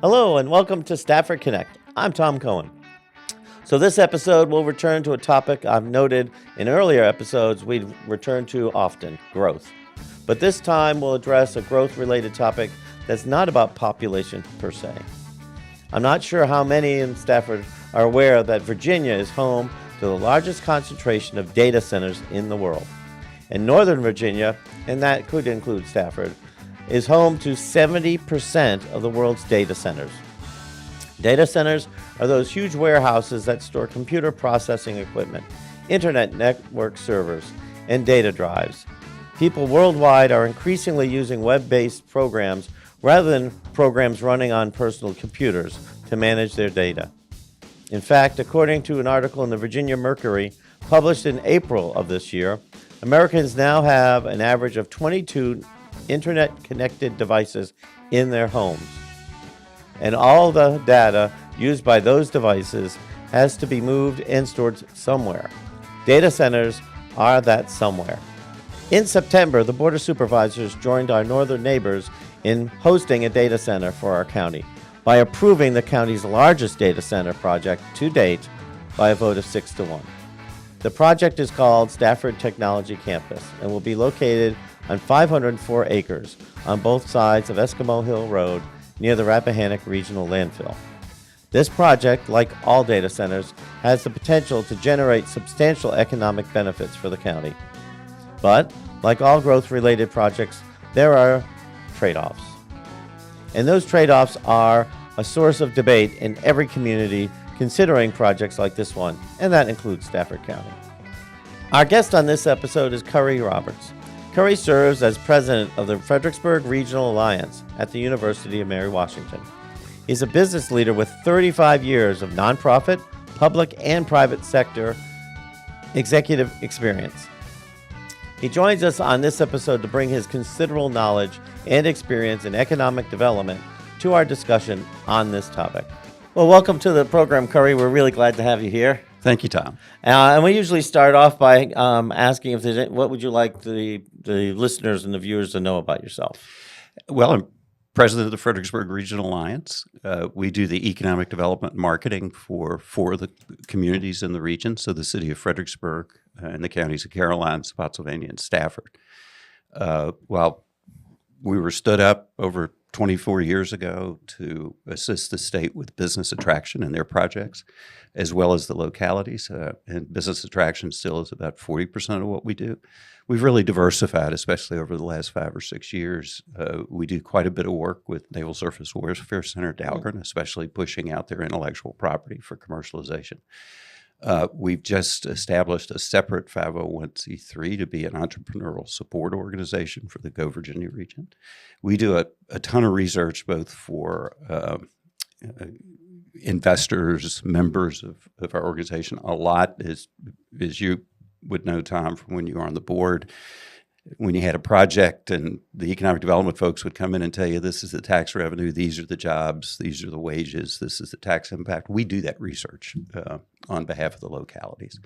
Hello and welcome to Stafford Connect. I'm Tom Coen. So this episode will return to a topic I've noted in earlier episodes we've returned to often, growth. But this time we'll address a growth-related topic that's not about population per se. I'm not sure how many in Stafford are aware that Virginia is home to the largest concentration of data centers in the world. And Northern Virginia, and that could include Stafford, is home to 70% of the world's data centers. Data centers are those huge warehouses that store computer processing equipment, internet network servers, and data drives. People worldwide are increasingly using web-based programs rather than programs running on personal computers to manage their data. In fact, according to an article in the Virginia Mercury published in April of this year, Americans now have an average of 22 internet-connected devices in their homes. And all the data used by those devices has to be moved and stored somewhere. Data centers are that somewhere. In September, the Board of Supervisors joined our northern neighbors in hosting a data center for our county by approving the county's largest data center project to date by a vote of 6-1. The project is called Stafford Technology Campus and will be located on 504 acres on both sides of Eskimo Hill Road near the Rappahannock Regional Landfill. This project, like all data centers, has the potential to generate substantial economic benefits for the county. But, like all growth-related projects, there are trade-offs. And those trade-offs are a source of debate in every community considering projects like this one, and that includes Stafford County. Our guest on this episode is Curry Roberts. Curry serves as president of the Fredericksburg Regional Alliance at the University of Mary Washington. He's a business leader with 35 years of nonprofit, public, and private sector executive experience. He joins us on this episode to bring his considerable knowledge and experience in economic development to our discussion on this topic. Well, welcome to the program, Curry. We're really glad to have you here. Thank you, Tom. And we usually start off by asking if there's what would you like the listeners and the viewers to know about yourself? Well, I'm president of the Fredericksburg Regional Alliance. We do the economic development and marketing for the communities in the region, so the city of Fredericksburg and the counties of Carolinas, Spotsylvania, and Stafford. Well, we were stood up over 24 years ago to assist the state with business attraction in their projects, as well as the localities. And business attraction still is about 40% of what we do. We've really diversified, especially over the last 5 or 6 years. We do quite a bit of work with Naval Surface Warfare Center Dahlgren, especially pushing out their intellectual property for commercialization. We've just established a separate 501c3 to be an entrepreneurial support organization for the Go Virginia region. We do a ton of research both for investors, members of our organization. A lot is, as you would know, Tom, from when you were on the board, when you had a project and the economic development folks would come in and tell you this is the tax revenue, these are the jobs, these are the wages, this is the tax impact. We do that research on behalf of the localities.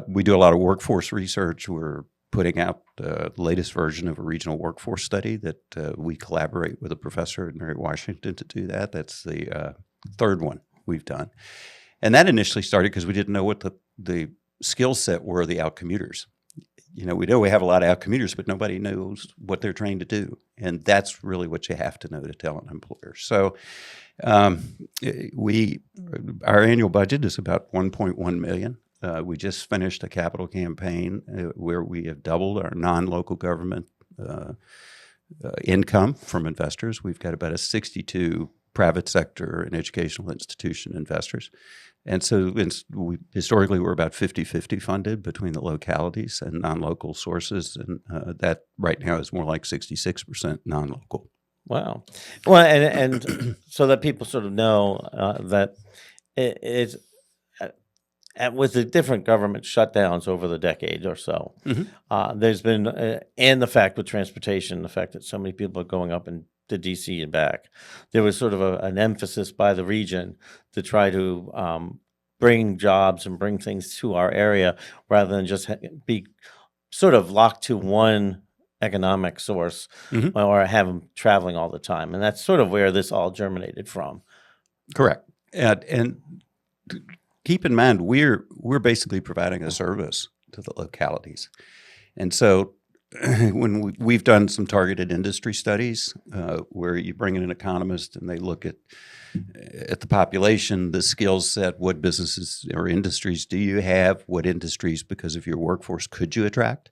We do a lot of workforce research. We're putting out the latest version of a regional workforce study that we collaborate with a professor at Mary Washington to do that. That's the third one we've done. And that initially started because we didn't know what the skill set were of the outcommuters. You know we have a lot of outcommuters, but nobody knows what they're trained to do. And that's really what you have to know to tell an employer. So our annual budget is about $1.1 million. We just finished a capital campaign where we have doubled our non-local government income from investors. We've got about 62 private sector and educational institution investors. And so historically, we're about 50-50 funded between the localities and non-local sources. And that right now is more like 66% non-local. Wow. Well, and so that people sort of know that it's with the different government shutdowns over the decade or so, there's been, and the fact with transportation, the fact that so many people are going up and to D.C. and back, there was sort of an emphasis by the region to try to bring jobs and bring things to our area rather than just be sort of locked to one economic source, Mhm. or have them traveling all the time. And that's sort of where this all germinated from. Correct. And keep in mind, we're basically providing a service to the localities. And so when we've done some targeted industry studies where you bring in an economist and they look at the population, the skill set, what businesses or industries do you have, what industries, because of your workforce, could you attract?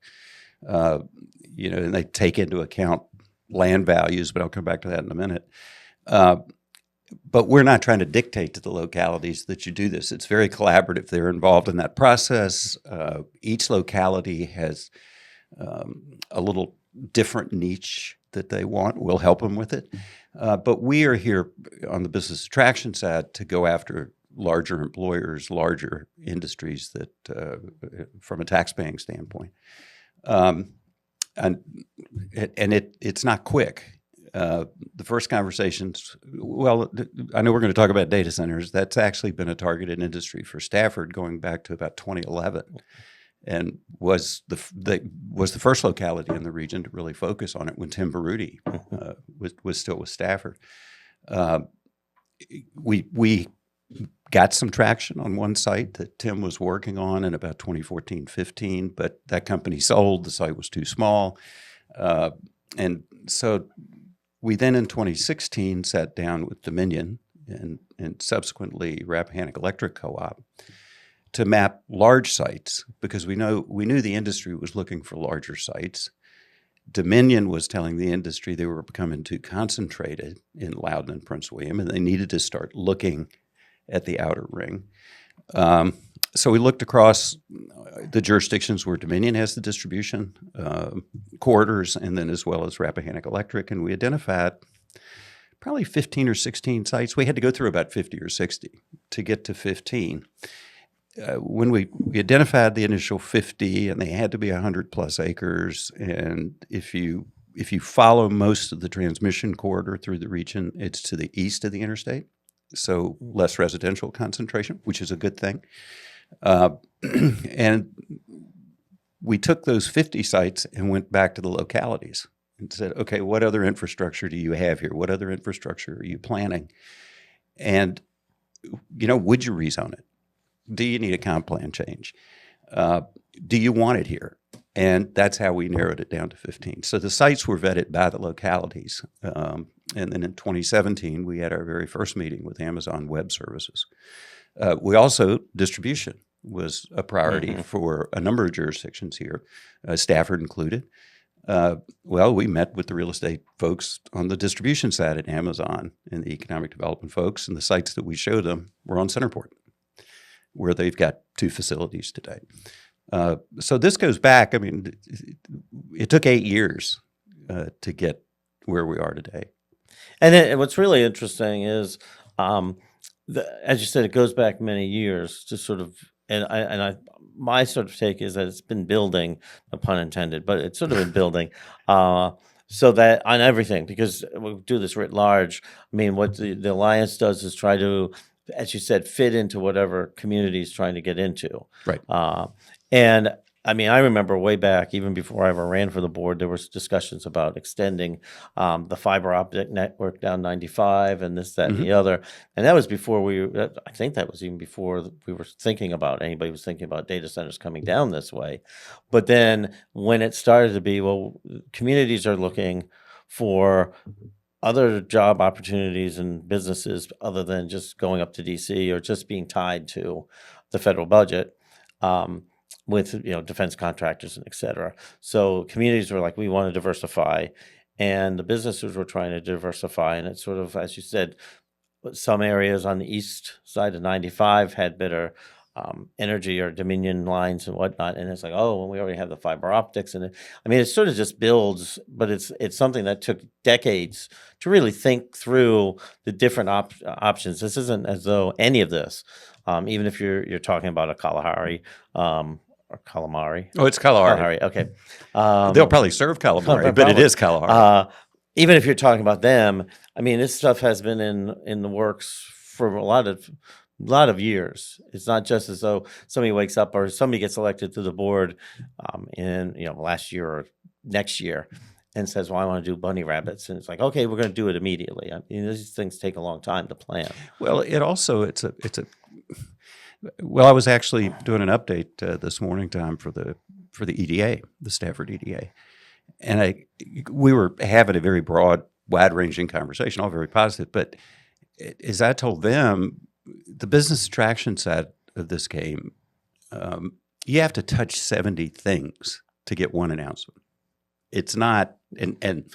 And they take into account land values, but I'll come back to that in a minute. But we're not trying to dictate to the localities that you do this. It's very collaborative. They're involved in that process. Each locality has a little different niche that they want. We'll help them with it. But we are here on the business attraction side to go after larger employers, larger industries that, from a tax-paying standpoint. And it's not quick. The first conversations, well, I know we're going to talk about data centers. That's actually been a targeted industry for Stafford going back to about 2011, and was the first locality in the region to really focus on it when Tim Baruti was still with Stafford. We got some traction on one site that Tim was working on in about 2014-15, but that company sold. The site was too small, and so we then in 2016 sat down with Dominion and subsequently Rappahannock Electric Co-op to map large sites, because we knew the industry was looking for larger sites. Dominion was telling the industry they were becoming too concentrated in Loudoun and Prince William, and they needed to start looking at the outer ring. So we looked across the jurisdictions where Dominion has the distribution corridors, and then as well as Rappahannock Electric, and we identified probably 15 or 16 sites. We had to go through about 50 or 60 to get to 15. When we identified the initial 50, and they had to be 100-plus acres, and if you follow most of the transmission corridor through the region, it's to the east of the interstate, so less residential concentration, which is a good thing. And we took those 50 sites and went back to the localities and said, okay, what other infrastructure do you have here? What other infrastructure are you planning? And, would you rezone it? Do you need a comp plan change? Do you want it here? And that's how we narrowed it down to 15. So the sites were vetted by the localities. And then in 2017, we had our very first meeting with Amazon Web Services. We also, distribution was a priority for a number of jurisdictions here, Stafford included. We met with the real estate folks on the distribution side at Amazon and the economic development folks, and the sites that we showed them were on Centerport, where they've got 2 facilities today. So this goes back, it took 8 years to get where we are today. And then what's really interesting is, as you said, it goes back many years to sort of, my sort of take is that it's been building, no pun intended, but it's sort of been building, so that on everything, because we do this writ large. What the Alliance does is try to, as you said, fit into whatever community is trying to get into. Right. And I remember way back, even before I ever ran for the board, there was discussions about extending the fiber optic network down 95 and this, that, and the other. And that was before I think that was even before we were thinking about, anybody was thinking about data centers coming down this way. But then when it started to be, communities are looking for other job opportunities and businesses other than just going up to DC or just being tied to the federal budget, with defense contractors and et cetera. So communities were like, we want to diversify, and the businesses were trying to diversify. And it's sort of, as you said, some areas on the east side of 95 had better energy or Dominion lines and whatnot, and it's like, well, we already have the fiber optics, and it sort of just builds. But it's something that took decades to really think through the different options. This isn't as though any of this, even if you're talking about a Kalahari, or Calamari. Oh, it's Kalahari. Okay. They'll probably serve calamari, but it is Kalahari. Even if you're talking about them, this stuff has been in the works for a lot of years. It's not just as though somebody wakes up or somebody gets elected to the board in last year or next year and says, well, I want to do bunny rabbits. And it's like, okay, we're going to do it immediately. I mean, these things take a long time to plan. Well, well, I was actually doing an update this morning, Tom, for the EDA, the Stafford EDA, and we were having a very broad, wide-ranging conversation, all very positive. But as I told them, the business attraction side of this game, you have to touch 70 things to get one announcement. It's not, and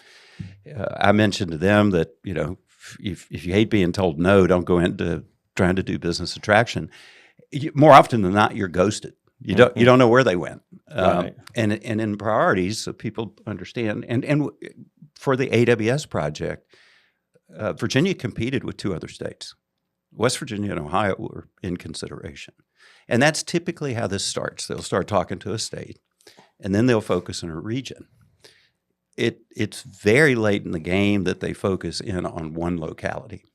I mentioned to them that, if you hate being told no, don't go into trying to do business attraction. More often than not, you're ghosted. You don't know where they went. Right. And in priorities, so people understand. And for the AWS project, Virginia competed with 2 other states. West Virginia and Ohio were in consideration. And that's typically how this starts. They'll start talking to a state, and then they'll focus on a region. It's very late in the game that they focus in on one locality.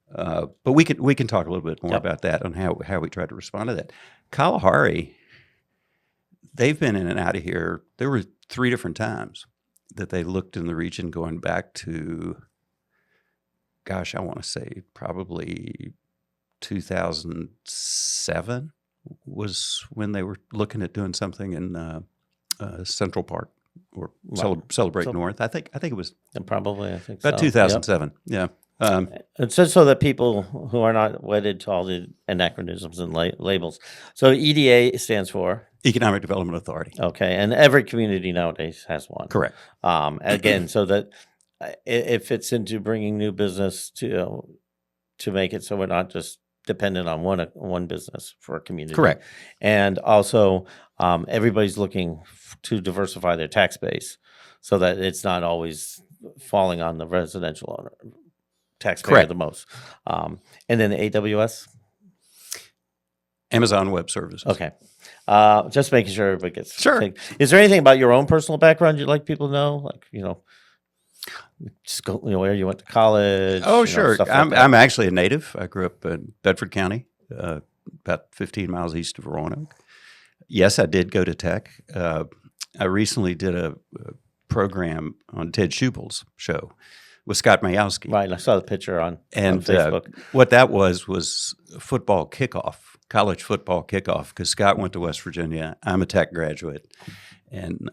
But we can talk a little bit more about that, on how we try to respond to that. Kalahari, they've been in and out of here. There were 3 different times that they looked in the region going back to, gosh, I want to say probably 2007 was when they were looking at doing something in Central Park or Celebrate North. I think it was Probably, I think about so. 2007. Yep. Yeah. It's just so that people who are not wedded to all the anachronisms and labels. So EDA stands for? Economic Development Authority. Okay, and every community nowadays has one. Correct. Again, so that it fits into bringing new business to make it so we're not just dependent on one business for a community. Correct. And also, everybody's looking to diversify their tax base so that it's not always falling on the residential owner. Taxpayer Correct. the most. And then the AWS? Amazon Web Services. Okay. Just making sure everybody gets. Sure. Is there anything about your own personal background you'd like people to know? Like, just go, where you went to college? Oh, sure. Stuff like I'm that. actually a native. I grew up in Bedford County, about 15 miles east of Roanoke. Yes, I did go to Tech. I recently did a program on Ted Schubel's show with Scott Mayowski. Right. I saw the picture on Facebook. What that was football kickoff, college football kickoff, because Scott went to West Virginia. I'm a Tech graduate, and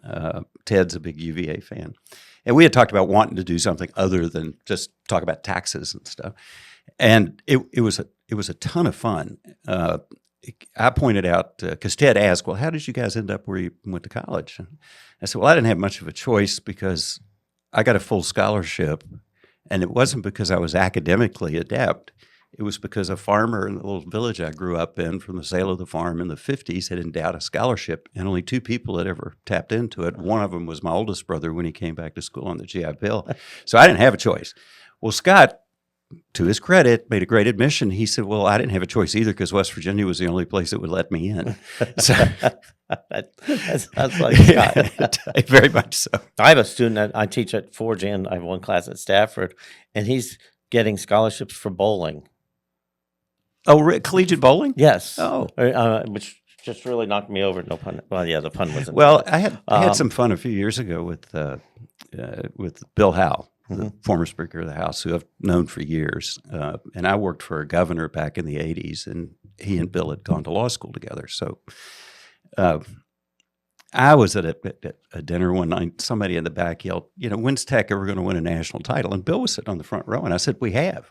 Ted's a big UVA fan. And we had talked about wanting to do something other than just talk about taxes and stuff. And it was a ton of fun. I pointed out, because Ted asked, well, how did you guys end up where you went to college? And I said, well, I didn't have much of a choice because I got a full scholarship, and it wasn't because I was academically adept. It was because a farmer in the little village I grew up in from the sale of the farm in the 50s had endowed a scholarship, and only 2 people had ever tapped into it. One of them was my oldest brother when he came back to school on the GI Bill. So I didn't have a choice. Well, Scott, to his credit, made a great admission. He said, well, I didn't have a choice either because West Virginia was the only place that would let me in. So, that sounds like Scott. Very much so. I have a student that I teach at Forge, and I have one class at Stafford, and he's getting scholarships for bowling. Oh, collegiate bowling? Yes. Oh. Which just really knocked me over. No pun. Well, yeah, the pun wasn't. Well, I had some fun a few years ago with Bill Howe, the former Speaker of the House, who I've known for years. And I worked for a governor back in the 80s, and he and Bill had gone to law school together. So I was at a dinner one night. Somebody in the back yelled, when's Tech ever going to win a national title? And Bill was sitting on the front row, and I said, we have.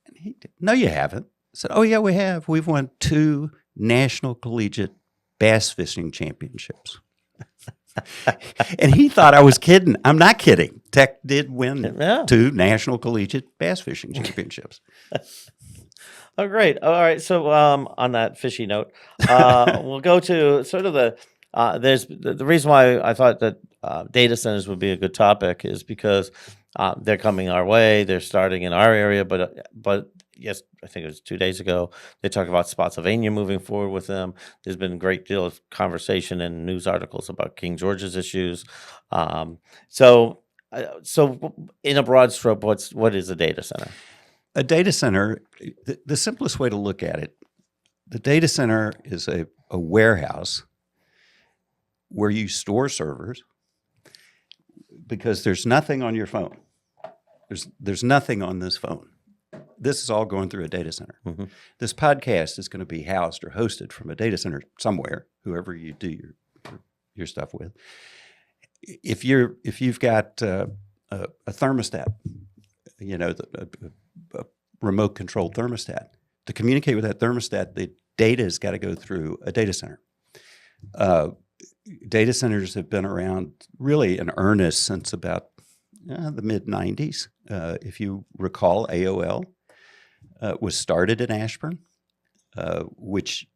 And he did, no, you haven't. I said, oh, yeah, we have. We've won 2 national collegiate bass fishing championships. And he thought I was kidding. I'm not kidding. Tech did win 2 national collegiate bass fishing championships. Oh, great. All right. So on that fishy note, we'll go to sort of there's the reason why I thought that data centers would be a good topic is because they're coming our way. They're starting in our area, but yes, I think it was 2 days ago, they talked about Spotsylvania moving forward with them. There's been a great deal of conversation and news articles about King George's issues. So in a broad stroke, what is a data center? A data center, the simplest way to look at it, the data center is a warehouse where you store servers because there's nothing on your phone. There's nothing on this phone. This is all going through a data center. Mm-hmm. This podcast is going to be housed or hosted from a data center somewhere, whoever you do your stuff with. If you've got a thermostat, a remote controlled thermostat, to communicate with that thermostat, the data has got to go through a data center. Data centers have been around really in earnest since about the mid-'90s. If you recall, AOL was started in Ashburn, which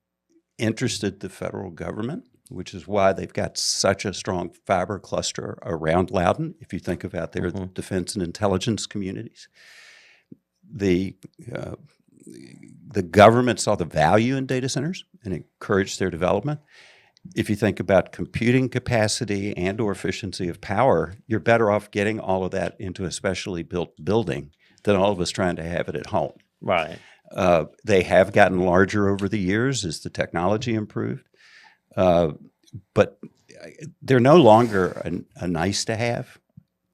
interested the federal government, which is why they've got such a strong fiber cluster around Loudoun, if you think about their defense and intelligence communities. The government saw the value in data centers and encouraged their development. If you think about computing capacity and or efficiency of power, you're better off getting all of that into a specially built building than all of us trying to have it at home. Right. They have gotten larger over the years as the technology improved, but they're no longer a nice to have.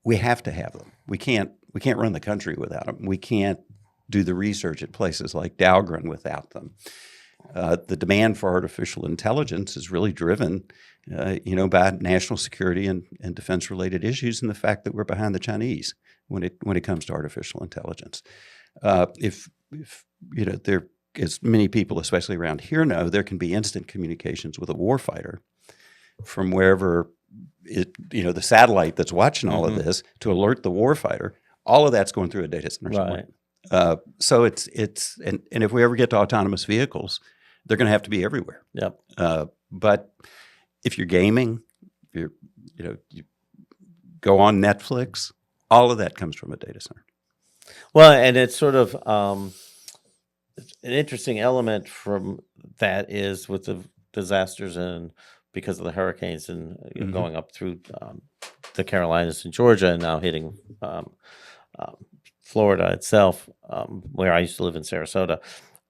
We have to have them. We can't run the country without them. We can't do the research at places like Dahlgren without them. The demand for artificial intelligence is really driven, by national security and defense-related issues, and the fact that we're behind the Chinese when it comes to artificial intelligence. If there, as many people, especially around here, know, there can be instant communications with a warfighter from wherever the satellite that's watching all of this to alert the warfighter. All of that's going through a data center somewhere. So it's and if we ever get to autonomous vehicles, they're going to have to be everywhere. Yep. But if you're gaming, you go on Netflix, all of that comes from a data center. Well, and it's sort of an interesting element from that is with the disasters and because of the hurricanes and going up through the Carolinas and Georgia and now hitting Florida itself, where I used to live in Sarasota.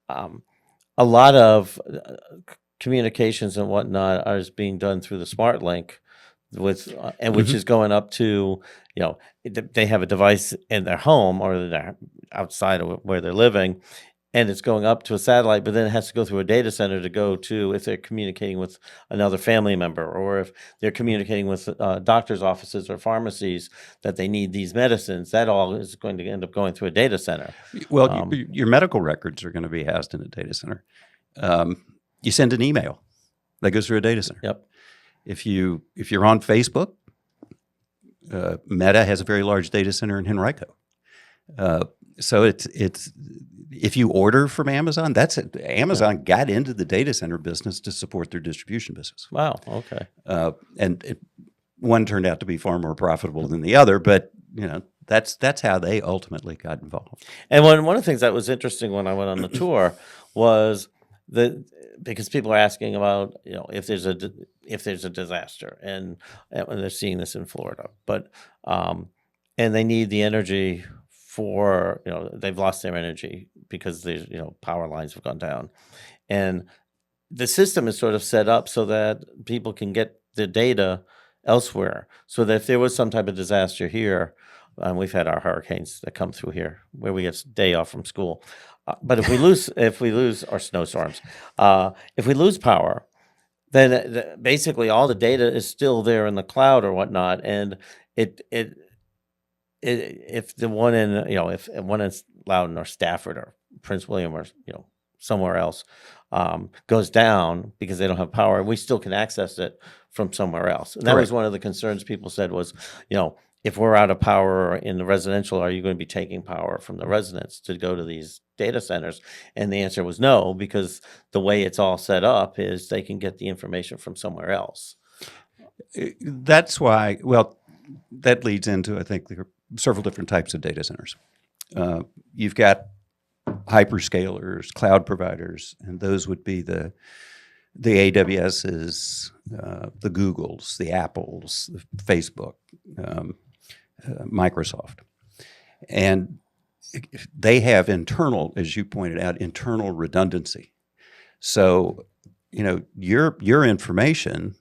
A lot of communications and whatnot is being done through the smart link with and which is going up to they have a device in their home or they're outside of where they're living, and it's going up to a satellite, but then it has to go through a data center to go to if they're communicating with another family member or if they're communicating with doctor's offices or pharmacies that they need these medicines. That all is going to end up going through a data center. Well, your medical records are going to be housed in a data center. You send an email that goes through a data center. Yep. If you're on Facebook, Meta has a very large data center in Henrico. So it's if you order from Amazon, that's it. Amazon got into the data center business to support their distribution business. Wow. Okay. One turned out to be far more profitable than the other, but that's how they ultimately got involved. And one of the things that was interesting when I went on the tour was because people are asking about if there's a disaster and they're seeing this in Florida, but and they need the energy for they've lost their energy because there's power lines have gone down, and the system is sort of set up so that people can get the data elsewhere, so that if there was some type of disaster here, we've had our hurricanes that come through here where we get a day off from school, but if we lose or snowstorms, if we lose power, then basically all the data is still there in the cloud or whatnot, and if the one in if one in Loudoun or Stafford or Prince William or somewhere else goes down because they don't have power, we still can access it from somewhere else. And that was one of the concerns people said was, if we're out of power in the residential, are you going to be taking power from the residents to go to these data centers? And the answer was no, because the way it's all set up is they can get the information from somewhere else. That's why, that leads into, I think, there are several different types of data centers. You've got hyperscalers, cloud providers, and those would be the AWSs, the Googles, the Apples, the Facebook, Microsoft. And they have internal, as you pointed out, internal redundancy. So, your information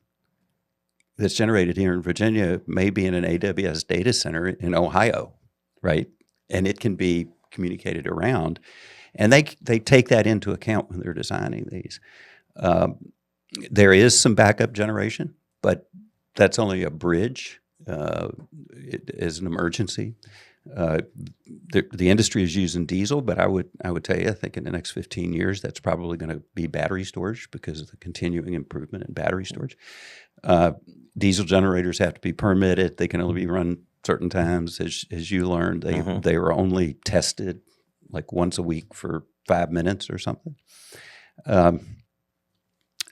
that's generated here in Virginia may be in an AWS data center in Ohio, right? And it can be communicated around. And they take that into account when they're designing these. There is some backup generation, but that's only a bridge as an emergency. The industry is using diesel, but I would tell you, I think in the next 15 years, that's probably going to be battery storage because of the continuing improvement in battery storage. Diesel generators have to be permitted. They can only be run certain times. As you learned, they were only tested like once a week for 5 minutes or something.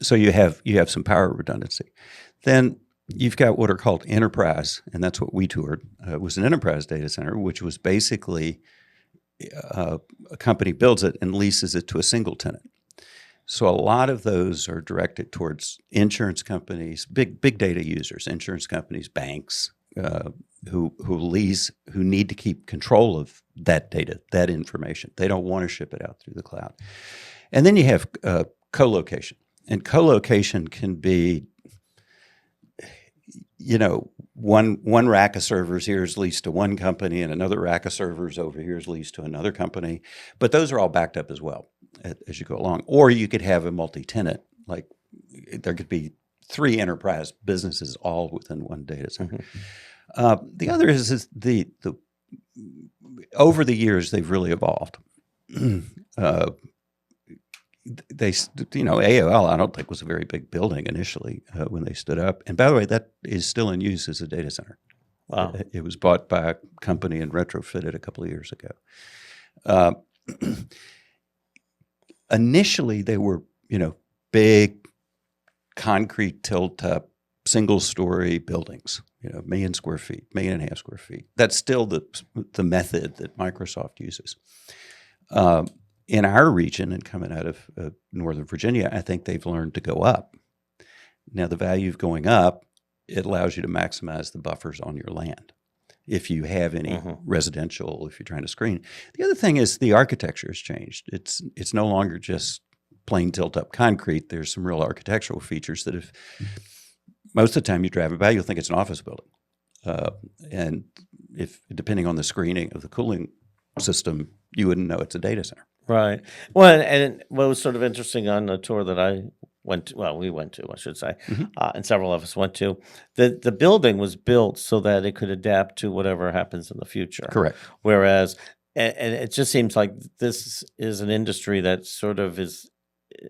So you have some power redundancy. Then you've got what are called enterprise, and that's what we toured. It was an enterprise data center, which was basically a company builds it and leases it to a single tenant. So a lot of those are directed towards insurance companies, big data users, insurance companies, banks, who need to keep control of that data, that information. They don't want to ship it out through the cloud. And then you have co-location. And co-location can be, one rack of servers here is leased to one company and another rack of servers over here is leased to another company. But those are all backed up as well as you go along. Or you could have a multi-tenant, like there could be 3 enterprise businesses all within one data center. The other is the over the years, they've really evolved. AOL, I don't think was a very big building initially when they stood up. And by the way, that is still in use as a data center. Wow. It was bought by a company and retrofitted a couple of years ago. Initially, they were, big concrete tilt-up, single-story buildings, 1 million square feet, 1.5 million square feet. That's still the method that Microsoft uses. In our region and coming out of Northern Virginia, I think they've learned to go up. Now, the value of going up, it allows you to maximize the buffers on your land if you have any residential, if you're trying to screen. The other thing is the architecture has changed. It's no longer just plain tilt-up concrete. There's some real architectural features that if most of the time you drive by, you'll think it's an office building. And if depending on the screening of the cooling system, you wouldn't know it's a data center. Right. Well, and what was sort of interesting on the tour that I went to, we went to, I should say, and several of us went to, the building was built so that it could adapt to whatever happens in the future. Correct. Whereas, and it just seems like this is an industry that sort of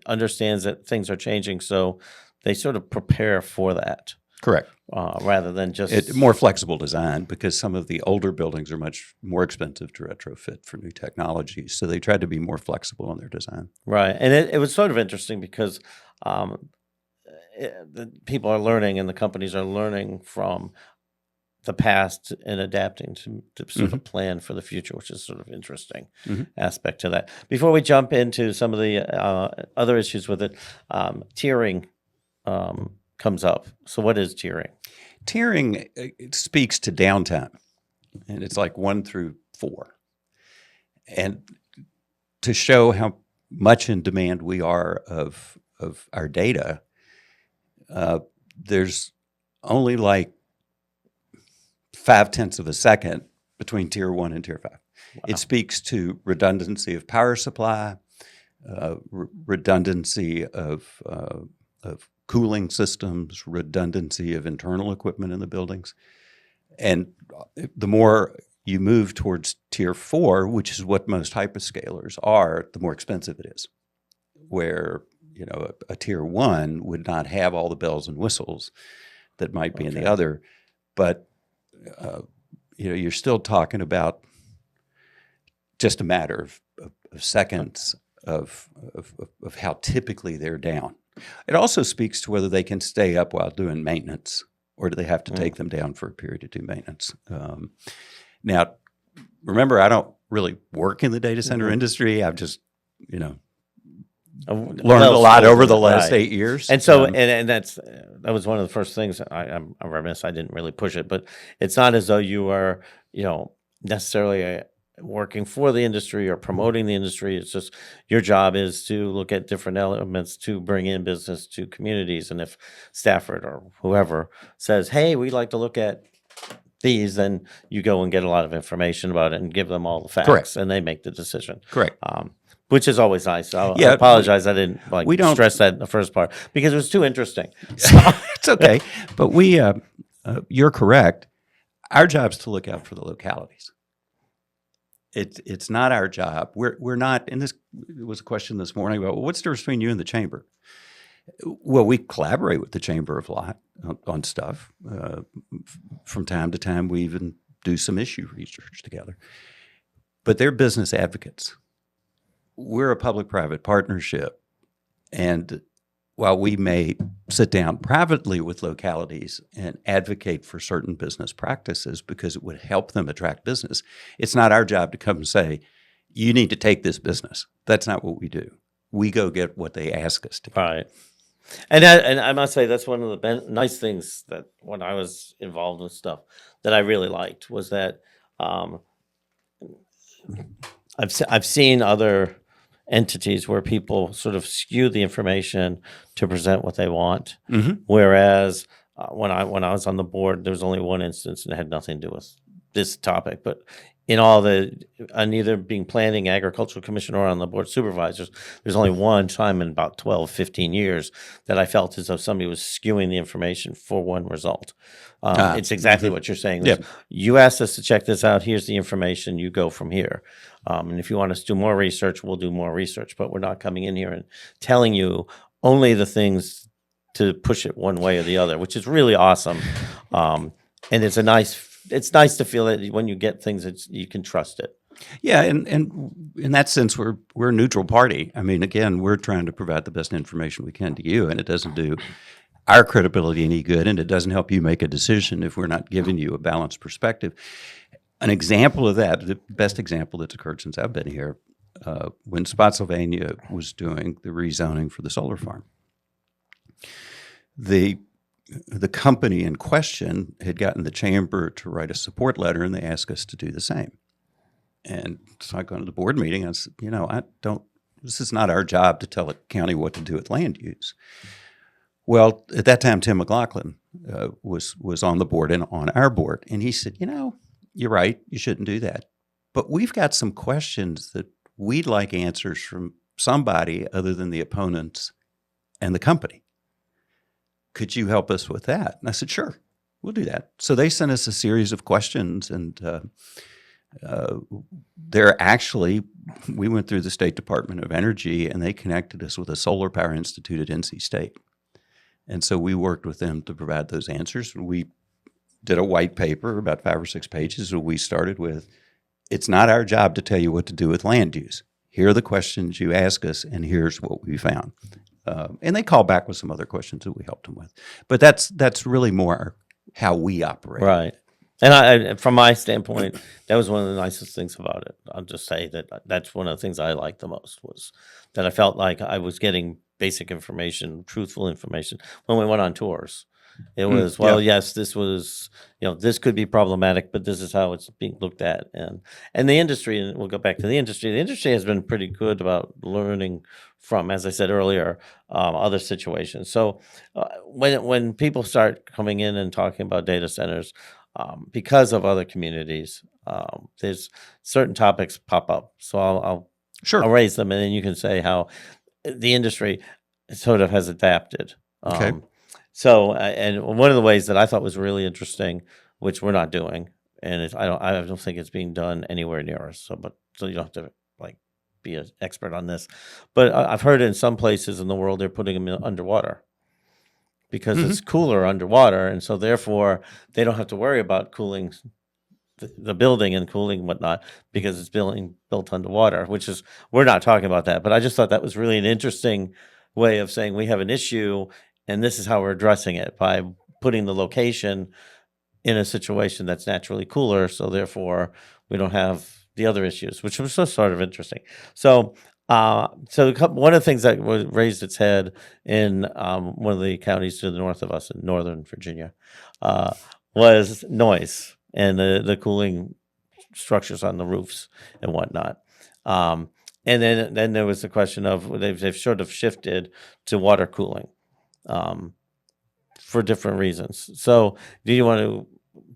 understands that things are changing, so they sort of prepare for that. Correct. Rather than just more flexible design, because some of the older buildings are much more expensive to retrofit for new technologies. So they tried to be more flexible in their design. Right. And it was sort of interesting because the people are learning and the companies are learning from the past and adapting to sort of plan for the future, which is sort of interesting aspect to that. Before we jump into some of the other issues with it, tiering comes up. So what is tiering? Tiering it speaks to downtime, and it's like 1 through 4. And to show how much in demand we are of our data, there's only like 0.5 of a second between tier 1 and tier 5. Wow. It speaks to redundancy of power supply, redundancy of cooling systems, redundancy of internal equipment in the buildings. And the more you move towards tier 4, which is what most hyperscalers are, the more expensive it is. Where, a tier 1 would not have all the bells and whistles that might be in the other. But, you're still talking about just a matter of seconds of how typically they're down. It also speaks to whether they can stay up while doing maintenance, or do they have to take them down for a period to do maintenance. Now, remember, I don't really work in the data center industry. I've just, learned a lot over the last 8 years. And so, and that was one of the first things. I'm remiss I didn't really push it, but it's not as though you are, necessarily working for the industry or promoting the industry. It's just your job is to look at different elements to bring in business to communities. And if Stafford or whoever says, hey, we'd like to look at these, then you go and get a lot of information about it and give them all the facts, Correct. and they make the decision. Correct. Which is always nice. I Yeah, apologize. I didn't we don't- stress that in the first part because it was too interesting. It's okay. But you're correct. Our job is to look out for the localities. It's not our job. We're not, and this was a question this morning about, well, what's the difference between you and the chamber? Well, we collaborate with the chamber a lot on stuff. From time to time, we even do some issue research together. But they're business advocates. We're a public-private partnership, and while we may sit down privately with localities and advocate for certain business practices because it would help them attract business, it's not our job to come and say, you need to take this business. That's not what we do. We go get what they ask us to. Right. And I must say that's one of the nice things that when I was involved with stuff that I really liked was that I've seen other entities where people sort of skew the information to present what they want, whereas when I was on the board, there was only one instance and it had nothing to do with this topic, but in all on either being planning, agricultural commission, or on the board of supervisors, there's only one time in about 12, 15 years that I felt as though somebody was skewing the information for one result. It's exactly what you're saying. Yep. You asked us to check this out. Here's the information. You go from here. And if you want us to do more research, we'll do more research. But we're not coming in here and telling you only the things to push it one way or the other, which is really awesome. And it's nice to feel that when you get things, you can trust it. Yeah, and in that sense, we're a neutral party. I mean, again, we're trying to provide the best information we can to you, and it doesn't do our credibility any good, and it doesn't help you make a decision if we're not giving you a balanced perspective. An example of that, the best example that's occurred since I've been here, when Spotsylvania was doing the rezoning for the solar farm. The company in question had gotten the chamber to write a support letter, and they asked us to do the same. And so I go to the board meeting, and I said, this is not our job to tell a county what to do with land use. Well, at that time, Tim McLaughlin was on the board and on our board, and he said, you're right, you shouldn't do that. But we've got some questions that we'd like answers from somebody other than the opponents and the company. Could you help us with that? And I said, sure, we'll do that. So they sent us a series of questions, and we went through the State Department of Energy, and they connected us with a Solar Power Institute at NC State. And so we worked with them to provide those answers. We did a white paper, about 5 or 6 pages, where we started with, it's not our job to tell you what to do with land use. Here are the questions you ask us, and here's what we found. And they called back with some other questions that we helped them with. But that's really more how we operate. Right. And from my standpoint, that was one of the nicest things about it. I'll just say that's one of the things I liked the most, was that I felt like I was getting basic information, truthful information when we went on tours. It was, yes, this was, this could be problematic, but this is how it's being looked at. And the industry, and we'll go back to the industry has been pretty good about learning from, as I said earlier, other situations. So when people start coming in and talking about data centers, because of other communities, there's certain topics pop up. So I'll raise them, and then you can say how the industry sort of has adapted. Okay. So, and one of the ways that I thought was really interesting, which we're not doing, and I don't think it's being done anywhere near us. So you don't have to be an expert on this, but I've heard in some places in the world they're putting them underwater because it's cooler underwater, and so therefore they don't have to worry about cooling the building and cooling whatnot because it's built underwater. Which is, we're not talking about that, but I just thought that was really an interesting way of saying we have an issue. And this is how we're addressing it, by putting the location in a situation that's naturally cooler. So therefore, we don't have the other issues, which was so sort of interesting. So, one of the things that raised its head in one of the counties to the north of us in Northern Virginia was noise and the cooling structures on the roofs and whatnot. And then there was the question of they've sort of shifted to water cooling for different reasons. So do you want to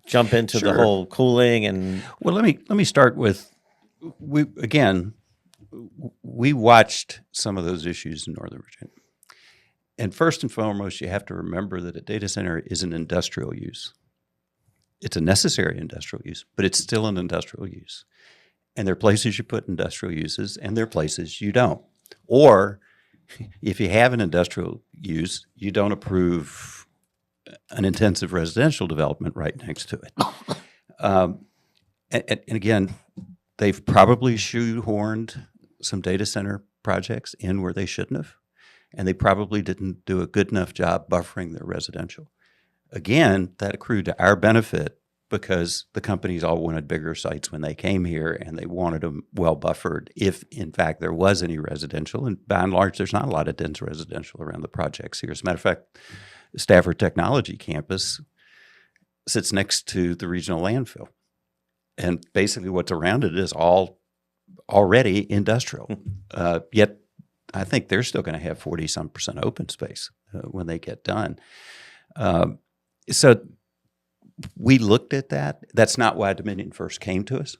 jump into the Sure. whole cooling and Well, let me start with we watched some of those issues in Northern Virginia. And first and foremost, you have to remember that a data center is an industrial use. It's a necessary industrial use, but it's still an industrial use. And there are places you put industrial uses, and there are places you don't. Or if you have an industrial use, you don't approve an intensive residential development right next to it. And again, they've probably shoehorned some data center projects in where they shouldn't have, and they probably didn't do a good enough job buffering their residential. Again, that accrued to our benefit because the companies all wanted bigger sites when they came here, and they wanted them well buffered if, in fact, there was any residential. And by and large, there's not a lot of dense residential around the projects here. As a matter of fact, the Stafford Technology Campus sits next to the regional landfill. And basically what's around it is all already industrial. Yet I think they're still going to have 40-some% open space when they get done. So we looked at that. That's not why Dominion first came to us.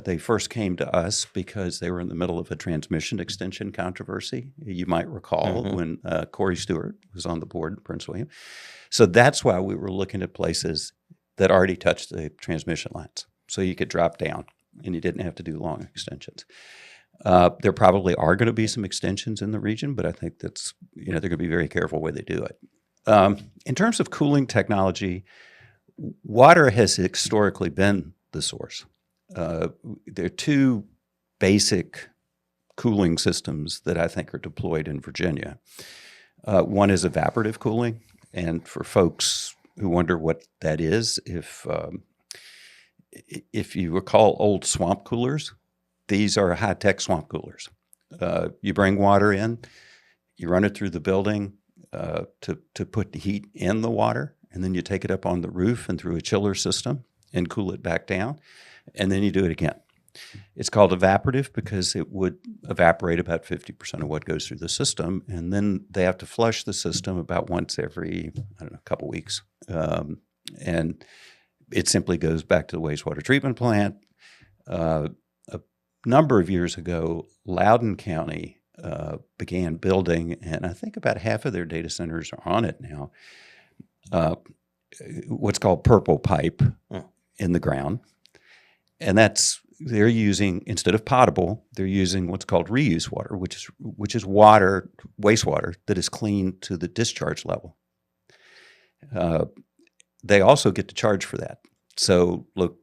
They first came to us because they were in the middle of a transmission extension controversy. You might recall when Corey Stewart was on the board in Prince William. So that's why we were looking at places that already touched the transmission lines, so you could drop down and you didn't have to do long extensions. There probably are going to be some extensions in the region, but I think that's, they're going to be very careful where they do it. In terms of cooling technology, water has historically been the source. There are two basic cooling systems that I think are deployed in Virginia. One is evaporative cooling, and for folks who wonder what that is, if you recall old swamp coolers, these are high-tech swamp coolers. You bring water in, you run it through the building to put the heat in the water, and then you take it up on the roof and through a chiller system and cool it back down, and then you do it again. It's called evaporative because it would evaporate about 50% of what goes through the system, and then they have to flush the system about once every, couple weeks. And it simply goes back to the wastewater treatment plant. A number of years ago, Loudoun County began building, and I think about half of their data centers are on it now, what's called purple pipe in the ground. And they're using, instead of potable, they're using what's called reuse water, which is water, wastewater, that is clean to the discharge level. They also get to charge for that. So look,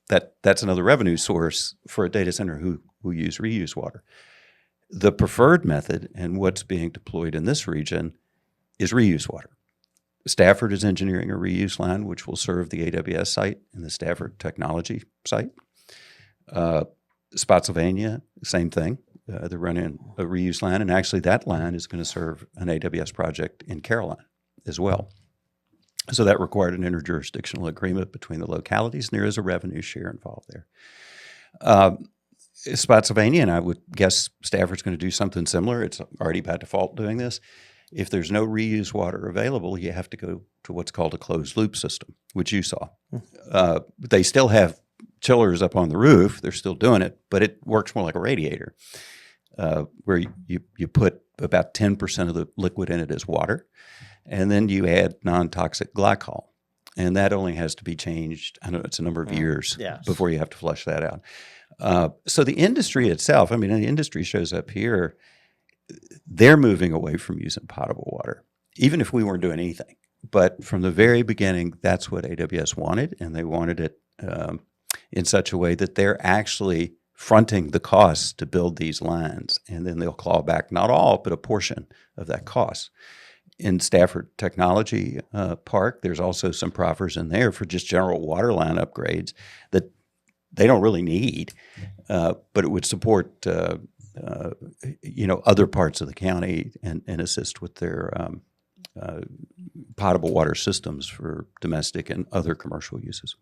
that's another revenue source for a data center who use reuse water. The preferred method, and what's being deployed in this region, is reuse water. Stafford is engineering a reuse line which will serve the AWS site and the Stafford Technology site. Spotsylvania, same thing. They're running a reuse line, and actually that line is going to serve an AWS project in Caroline as well. So that required an interjurisdictional agreement between the localities, and there is a revenue share involved there. Spotsylvania, and I would guess Stafford's going to do something similar. It's already by default doing this. If there's no reuse water available, you have to go to what's called a closed loop system, which you saw. They still have chillers up on the roof. They're still doing it, but it works more like a radiator, where you put about 10% of the liquid in it as water, and then you add non-toxic glycol. And that only has to be changed, I don't know, it's a number of years before you have to flush that out. So the industry itself, the industry shows up here, they're moving away from using potable water, even if we weren't doing anything. But from the very beginning, that's what AWS wanted, and they wanted it in such a way that they're actually fronting the costs to build these lines, and then they'll claw back not all, but a portion of that cost. In Stafford Technology Park, there's also some proffers in there for just general water line upgrades that they don't really need, but it would support other parts of the county and assist with their potable water systems for domestic and other commercial uses.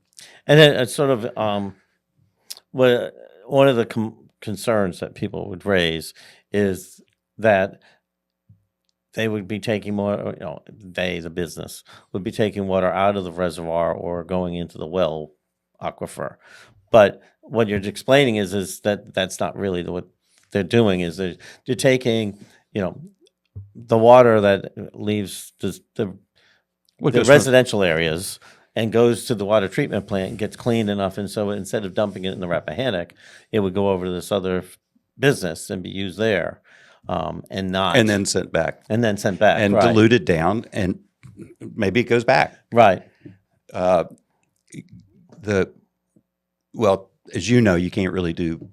And then sort of one of the concerns that people would raise is that they would be taking more, they, the business, would be taking water out of the reservoir or going into the well aquifer. But what you're explaining is that that's not really what they're doing. Is they're taking, the water that leaves the residential areas and goes to the water treatment plant and gets cleaned enough. And so instead of dumping it in the Rappahannock, it would go over to this other business and be used there. And then sent back. And right. Diluted down, and maybe it goes back. Right. Well, as you know, you can't really do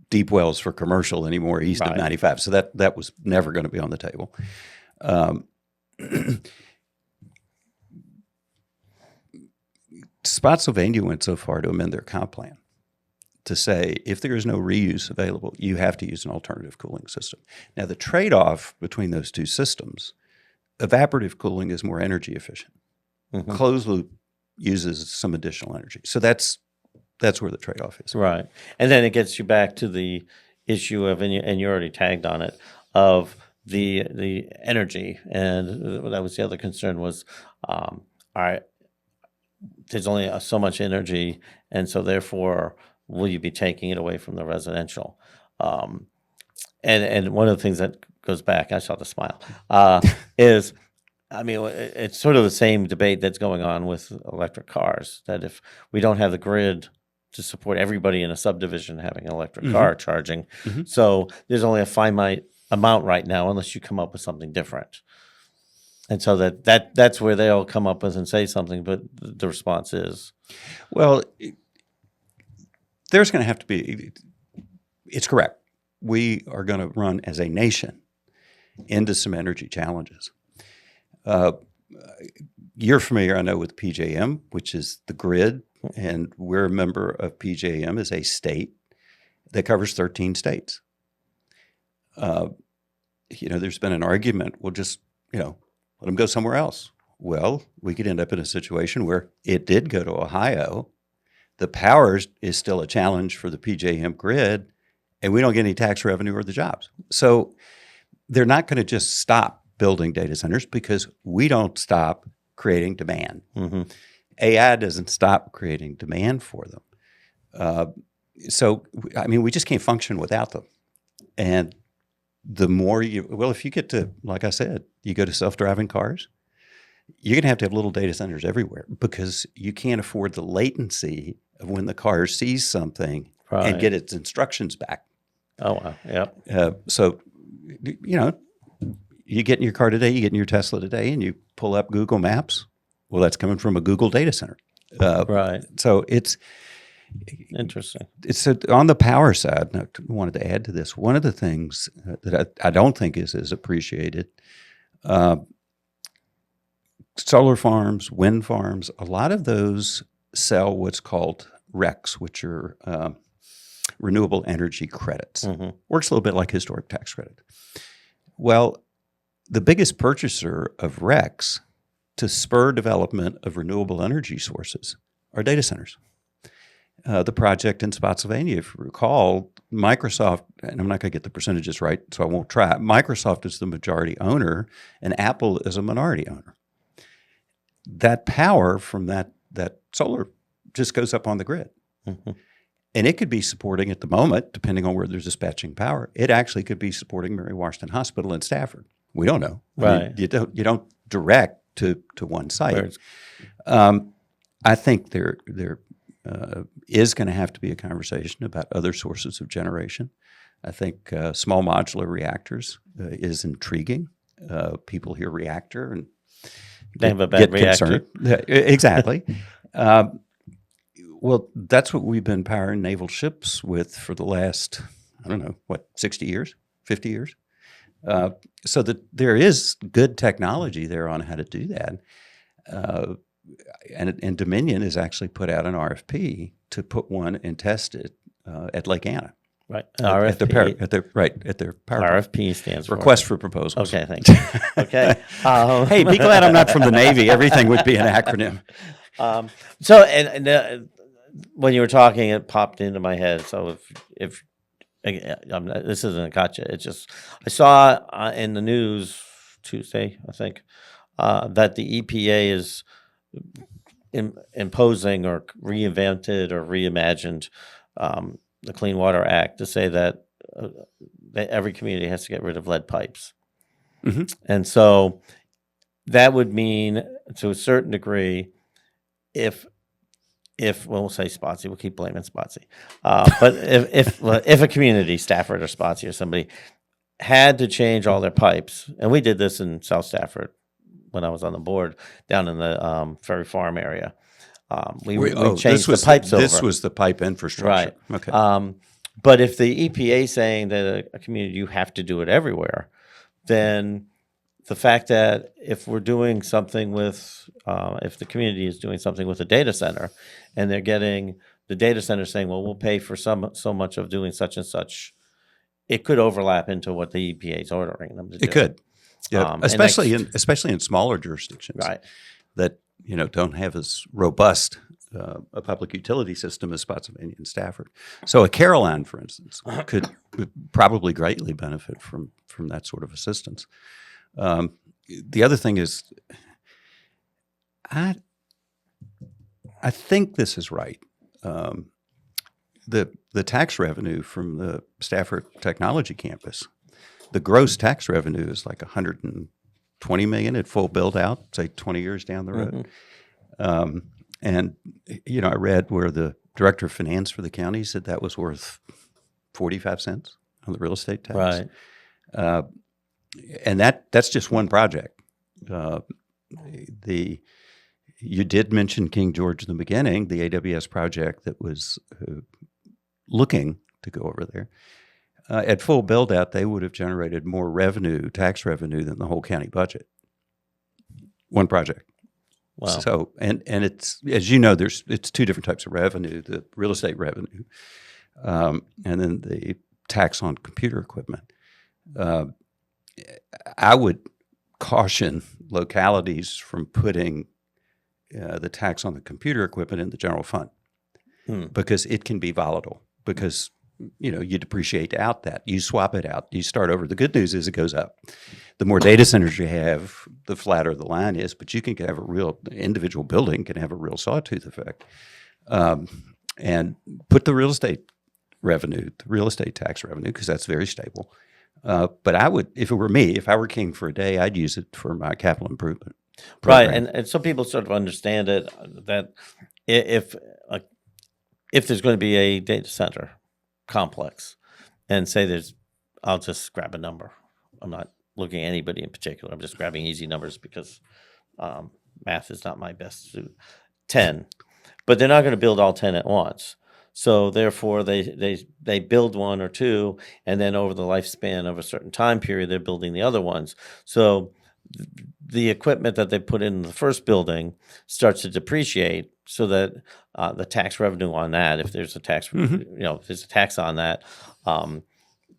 deep wells for commercial anymore east of 95. So that was never going to be on the table. Spotsylvania went so far to amend their comp plan to say if there is no reuse available, you have to use an alternative cooling system. Now, the trade-off between those two systems, evaporative cooling is more energy efficient. Mm-hmm. Closed loop uses some additional energy. So that's where the trade-off is. Right. And then it gets you back to the issue of, and you already tagged on it, of the energy. And that was the other concern was, all right, there's only so much energy, and so therefore will you be taking it away from the residential? And one of the things that goes back, I saw the smile, is, it's sort of the same debate that's going on with electric cars, that if we don't have the grid to support everybody in a subdivision having an electric car charging, so there's only a finite amount right now unless you come up with something different. And so that's where they'll come up with and say something, but the response is, well, there's going to have to be, it's correct. We are going to run as a nation into some energy challenges. You're familiar, I know, with PJM, which is the grid, and we're a member of PJM as a state that covers 13 states. There's been an argument, we'll just, let them go somewhere else. Well, we could end up in a situation where it did go to Ohio. The power is still a challenge for the PJM grid, and we don't get any tax revenue or the jobs. So they're not going to just stop building data centers because we don't stop creating demand. Mm-hmm. AI doesn't stop creating demand for them. We just can't function without them. And the more if you get to, like I said, you go to self-driving cars, you're going to have little data centers everywhere because you can't afford the latency of when the car sees something and get its instructions back. Oh, wow. Yep. So, you get in your car today, you get in your Tesla today, and you pull up Google Maps. Well, that's coming from a Google data center. Right. So it's interesting. It's on the power side. I wanted to add to this. One of the things that I don't think is as appreciated, solar farms, wind farms, a lot of those sell what's called RECs, which are renewable energy credits. Mm-hmm. Works a little bit like historic tax credit. Well, the biggest purchaser of RECs to spur development of renewable energy sources are data centers. The project in Spotsylvania, if you recall, Microsoft, and I'm not going to get the percentages right, so I won't try. Microsoft is the majority owner, and Apple is a minority owner. That power from that solar just goes up on the grid. Mm-hmm. And it could be supporting at the moment, depending on where there's dispatching power, it actually could be supporting Mary Washington Hospital in Stafford. We don't know. Right. You don't direct to one site. I think there is going to have to be a conversation about other sources of generation. I think small modular reactors is intriguing. People hear reactor and they have a bad reactor. Concerned. Exactly. Well, that's what we've been powering naval ships with for the last, 60 years, 50 years. So that there is good technology there on how to do that. And Dominion has actually put out an RFP to put one and test it at Lake Anna. Right. At their power RFP stands for Request for Proposals. Okay, thank you. Okay. Hey, be glad I'm not from the Navy. Everything would be an acronym. when you were talking, it popped into my head. So if this isn't a gotcha. It's just I saw in the news Tuesday, I think, that the EPA is imposing or reinvented or reimagined the Clean Water Act to say that every community has to get rid of lead pipes. Mm-hmm. And so that would mean, to a certain degree, if well, we'll say Spotsy, we'll keep blaming Spotsy, but if a community, Stafford or Spotsy or somebody, had to change all their pipes, and we did this in South Stafford when I was on the board down in the Ferry Farm area. We changed the pipes over. This was the pipe infrastructure. Right. Okay. But if the EPA is saying that a community, you have to do it everywhere, then the fact that if we're doing something with, if the community is doing something with a data center, and they're getting the data center saying, well, we'll pay for so much of doing such and such, it could overlap into what the EPA is ordering them to do. It could, yeah, especially in smaller jurisdictions, right, that don't have as robust a public utility system as Spotsylvania and Stafford. So a Caroline, for instance, could probably greatly benefit from that sort of assistance. The other thing is, I think this is right. The tax revenue from the Stafford Technology Campus, the gross tax revenue is like $120 million at full build out, say 20 years down the road. Mm-hmm. And I read where the director of finance for the county said that was worth 45 cents on the real estate tax. Right. And that's just one project. You did mention King George in the beginning, the AWS project that was looking to go over there. At full build out, they would have generated more revenue, tax revenue, than the whole county budget. One project. Wow. So and it's, as you know, it's two different types of revenue: the real estate revenue, and then the tax on computer equipment. I would caution localities from putting the tax on the computer equipment in the general fund because it can be volatile. Because you depreciate out that, you swap it out, you start over. The good news is it goes up. The more data centers you have, the flatter the line is. But you can have a real individual building can have a real sawtooth effect, and put the real estate revenue, the real estate tax revenue, because that's very stable. But I would, if it were me, if I were king for a day, I'd use it for my capital improvement program. Right, and some people sort of understand it that if there's going to be a data center complex, and say I'll just grab a number. I'm not looking at anybody in particular. I'm just grabbing easy numbers because math is not my best suit. 10, but they're not going to build all 10 at once. So therefore, they build one or two, and then over the lifespan of a certain time period, they're building the other ones. So the equipment that they put in the first building starts to depreciate, so that the tax revenue on that, if there's a tax, if there's a tax on that,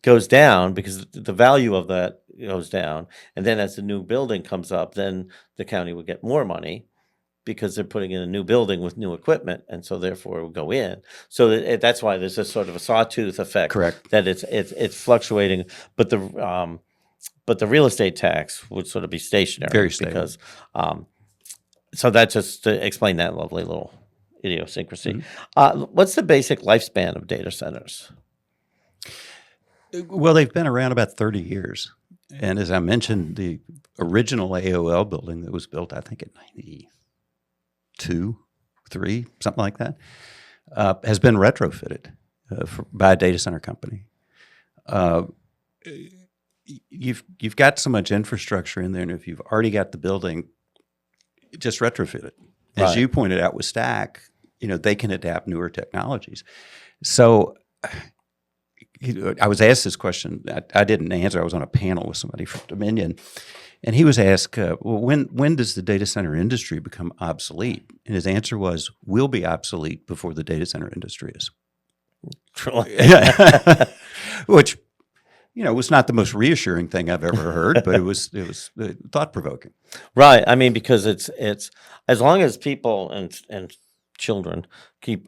goes down because the value of that goes down. And then as the new building comes up, then the county would get more money, because they're putting in a new building with new equipment, and so therefore it will go in. So that's why there's a sort of a sawtooth effect. Correct. That it's fluctuating, but the real estate tax would sort of be stationary. Very stable. Because so that just to explain that lovely little idiosyncrasy. Mm-hmm. What's the basic lifespan of data centers? Well, they've been around about 30 years. And as I mentioned, the original AOL building that was built, I think in 92, 3, something like that, has been retrofitted by a data center company. You've got so much infrastructure in there, and if you've already got the building, just retrofit it. As you pointed out with Stack, they can adapt newer technologies. So I was asked this question. I didn't answer. I was on a panel with somebody from Dominion, and he was asked, well, when does the data center industry become obsolete? And his answer was, we'll be obsolete before the data center industry is. Which, was not the most reassuring thing I've ever heard, but it was thought-provoking. Right. I mean, because it's as long as people and children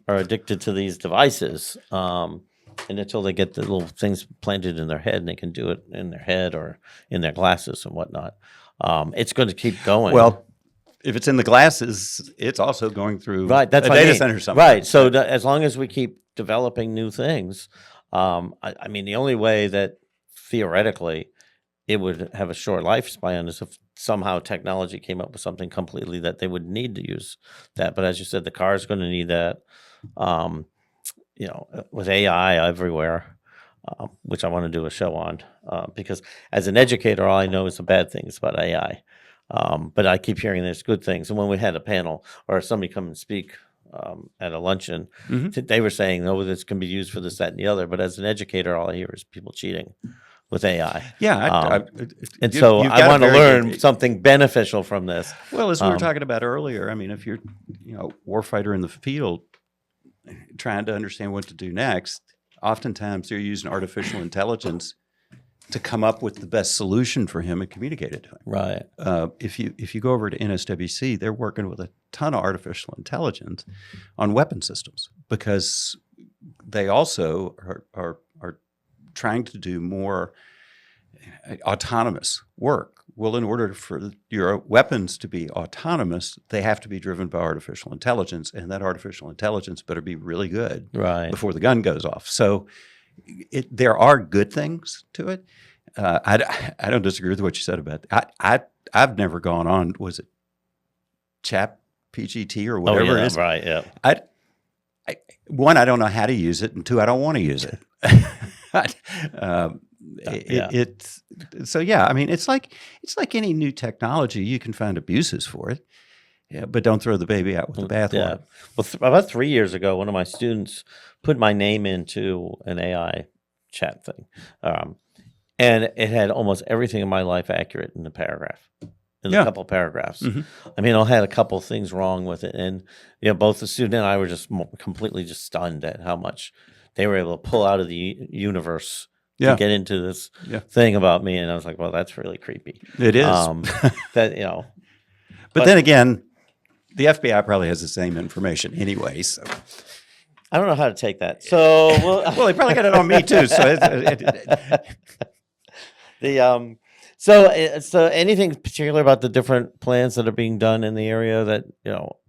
are addicted to these devices, and until they get the little things planted in their head, and they can do it in their head or in their glasses and whatnot, it's going to keep going. Well, if it's in the glasses, it's also going through Right, that's a what I data mean. center somewhere. Right, so as long as we keep developing new things, I mean, the only way that theoretically it would have a short lifespan is if somehow technology came up with something completely that they would need to use that. But as you said, the car is going to need that. With AI everywhere, which I want to do a show on, because as an educator, all I know is the bad things about AI. But I keep hearing there's good things. And when we had a panel or somebody come and speak at a luncheon, they were saying, "Oh, this can be used for this, that, and the other." But as an educator, all I hear is people cheating with AI. Yeah, and so you've I got a want to very learn good- something beneficial from this. Well, as we were talking about earlier, I mean, if you're warfighter in the field trying to understand what to do next, oftentimes they're using artificial intelligence to come up with the best solution for him and communicate it to him. Right. If you go over to NSWC, they're working with a ton of artificial intelligence on weapon systems because they also are trying to do more autonomous work. Well, in order for your weapons to be autonomous, they have to be driven by artificial intelligence, and that artificial intelligence better be really good before the gun goes off. So there are good things to it. I don't disagree with what you said about that. I've never gone on, was it Chat PGT or whatever it is? Right, yeah. One, I don't know how to use it, and two, I don't want to use it. I mean, it's like any new technology. You can find abuses for it, but don't throw the baby out with the bathwater. Yeah. Well, about 3 years ago, one of my students put my name into an AI chat thing, and it had almost everything in my life accurate in the paragraph, in a couple paragraphs. I mean, I had a couple things wrong with it, and both the student and I were just completely just stunned at how much they were able to pull out of the universe to get into this thing about me, and I was like, "Well, that's really creepy." It is. But then again, the FBI probably has the same information anyway. So I don't know how to take that. So well, they probably got it on me too. So so anything particular about the different plans that are being done in the area that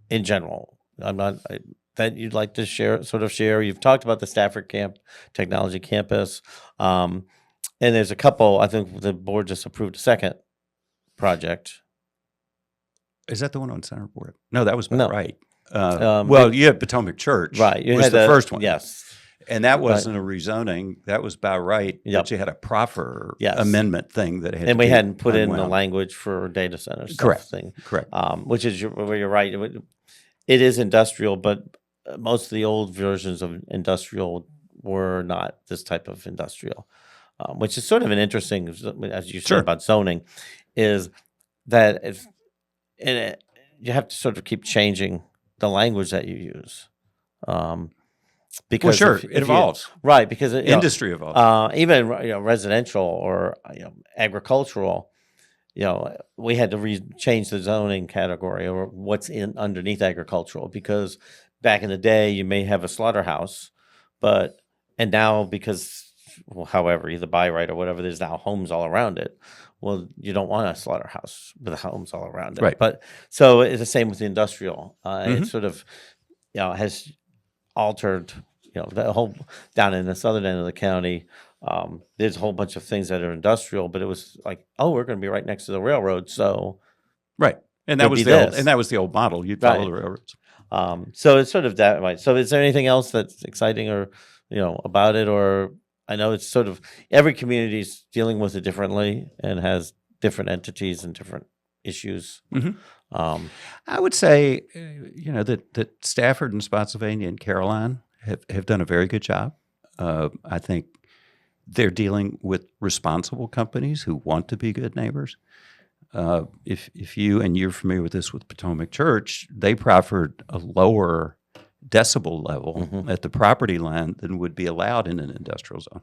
in general, that you'd like to share? You've talked about the Stafford Technology Campus, and there's a couple. I think the board just approved a second project. Is that the one on Centerport? No, that was right. You had Potomac Church. Right. You had the first one. Yes. And that wasn't a rezoning. That was by right. But you had a proffer amendment thing that had and we hadn't put in the language for data centers. Correct. Correct. Which is where you're right. It is industrial, but most of the old versions of industrial were not this type of industrial, which is sort of an interesting, as you said about zoning, is that you have to sort of keep changing the language that you use. Because it evolves. Right, because industry evolves. Even residential or agricultural, we had to change the zoning category or what's underneath agricultural, because back in the day you may have a slaughterhouse, and now because however, either by right or whatever, there's now homes all around it. Well, you don't want a slaughterhouse with homes all around it. Right. But so it's the same with the industrial. It sort of has altered, the whole down in the southern end of the county. There's a whole bunch of things that are industrial, but it was like, we're going to be right next to the railroad, so right, and that was the old model. You'd follow the railroads. So it's sort of that way. So is there anything else that's exciting or about it? Or I know it's sort of every community is dealing with it differently and has different entities and different issues. I would say, that Stafford and Spotsylvania and Caroline have done a very good job. I think they're dealing with responsible companies who want to be good neighbors. If you're familiar with this with Potomac Church, they proffered a lower decibel level at the property line than would be allowed in an industrial zone.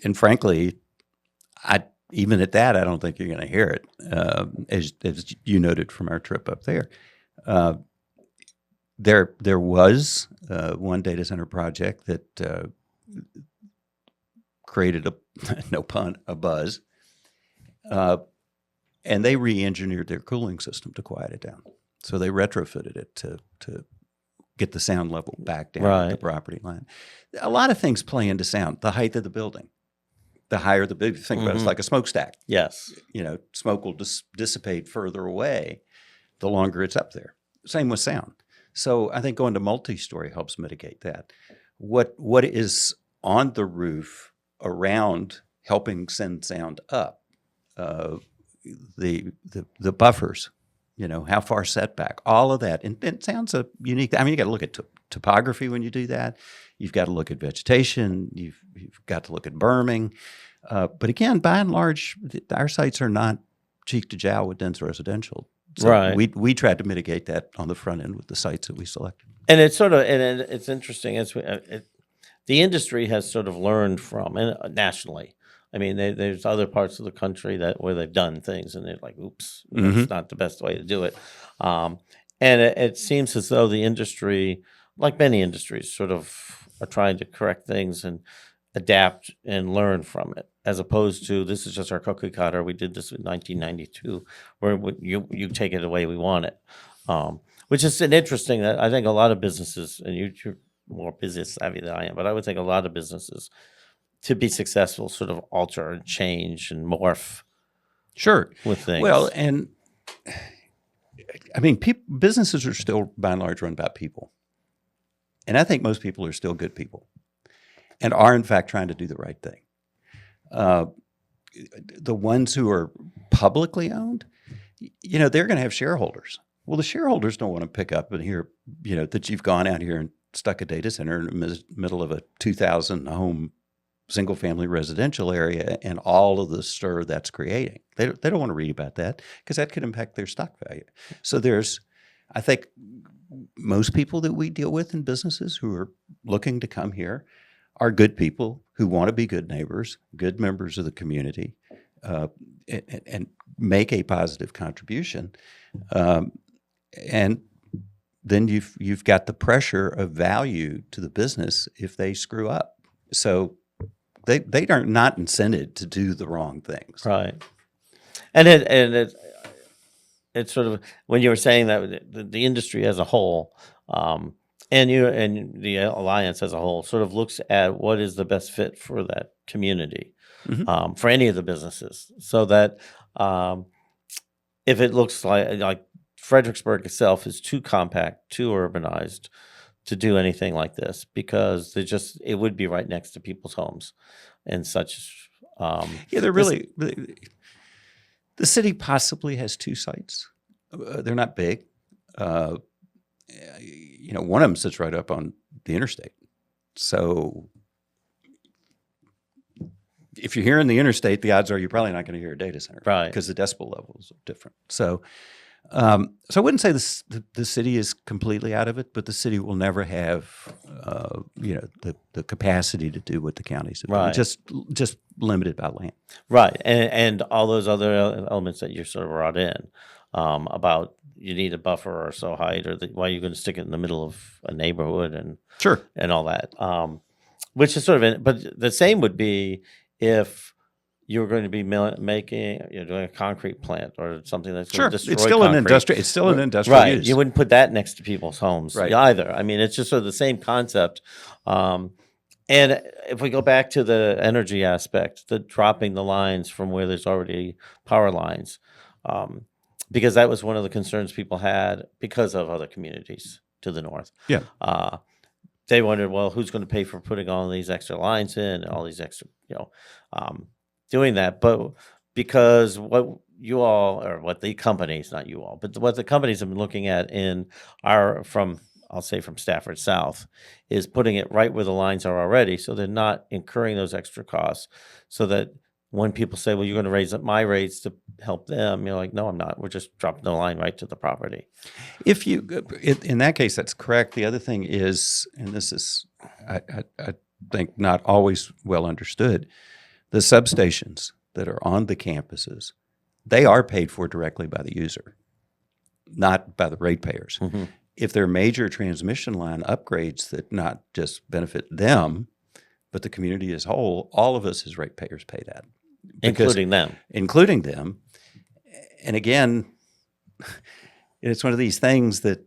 And frankly, even at that, I don't think you're going to hear it, as you noted from our trip up there. There was one data center project that created no pun, a buzz, and they re-engineered their cooling system to quiet it down. So they retrofitted it to get the sound level back down at the property line. A lot of things play into sound. The height of the building. The higher the building, think about it, it's like a smokestack. Yes. Smoke will dissipate further away the longer it's up there. Same with sound. So I think going to multi-story helps mitigate that. What is on the roof around helping send sound up? The buffers, how far setback, all of that. And it sounds a unique, you got to look at topography when you do that. You've got to look at vegetation. You've got to look at berming. But again, by and large, our sites are not cheek to jowl with dense residential. So we tried to mitigate that on the front end with the sites that we selected. And it's it's interesting. The industry has sort of learned from, and nationally. I mean, there's other parts of the country where they've done things, and they're like, "Oops, that's not the best way to do it." And it seems as though the industry, like many industries, sort of are trying to correct things and adapt and learn from it, as opposed to this is just our cookie cutter. We did this in 1992, where you take it the way we want it, which is an interesting. That I think a lot of businesses, and you're more business savvy than I am, but I would think a lot of businesses, to be successful, sort of alter and change and morph. Sure. With things. Well, and I mean, businesses are still by and large run by people. And I think most people are still good people and are, in fact, trying to do the right thing. The ones who are publicly owned, they're going to have shareholders. Well, the shareholders don't want to pick up and hear, that you've gone out here and stuck a data center in the middle of a 2,000 home single-family residential area and all of the stir that's creating. They don't want to read about that because that could impact their stock value. So I think most people that we deal with in businesses who are looking to come here are good people who want to be good neighbors, good members of the community, and make a positive contribution. And then you've got the pressure of value to the business if they screw up. So they are not incented to do the wrong things. Right. And it's sort of, when you were saying that the industry as a whole, and the alliance as a whole sort of looks at what is the best fit for that community, for any of the businesses, so that if it looks like Fredericksburg itself is too compact, too urbanized to do anything like this, because it would be right next to people's homes and such. They're really, the city possibly has two sites. They're not big. One of them sits right up on the interstate. So if you're here in the interstate, the odds are you're probably not going to hear a data center, right? Because the decibel levels are different. So I wouldn't say the city is completely out of it, but the city will never have, the capacity to do what the counties have done. Just limited by land. Right, and all those other elements that you sort of brought in about you need a buffer or so height, or why you're going to stick it in the middle of a neighborhood and sure and all that, which is sort of. But the same would be if you're going to be making, doing a concrete plant or something that's going to destroy it's still concrete. It's still an industrial right. use. You wouldn't put that next to people's homes either. I mean, it's just sort of the same concept. And if we go back to the energy aspect, the dropping the lines from where there's already power lines, because that was one of the concerns people had because of other communities to the north. Yeah. They wondered, well, who's going to pay for putting all these extra lines in and all these extra, doing that. But because what the companies, not you all, but what the companies have been looking at from Stafford South, is putting it right where the lines are already, so they're not incurring those extra costs, so that when people say, well, you're going to raise up my rates to help them, you're like, no, I'm not. We're just dropping the line right to the property. If you, in that case, that's correct. The other thing is, and this is, I think, not always well understood, the substations that are on the campuses, they are paid for directly by the user, not by the ratepayers. Mm-hmm. If there are major transmission line upgrades that not just benefit them, but the community as a whole, all of us as ratepayers pay that. Including them. Including them. And again, it's one of these things that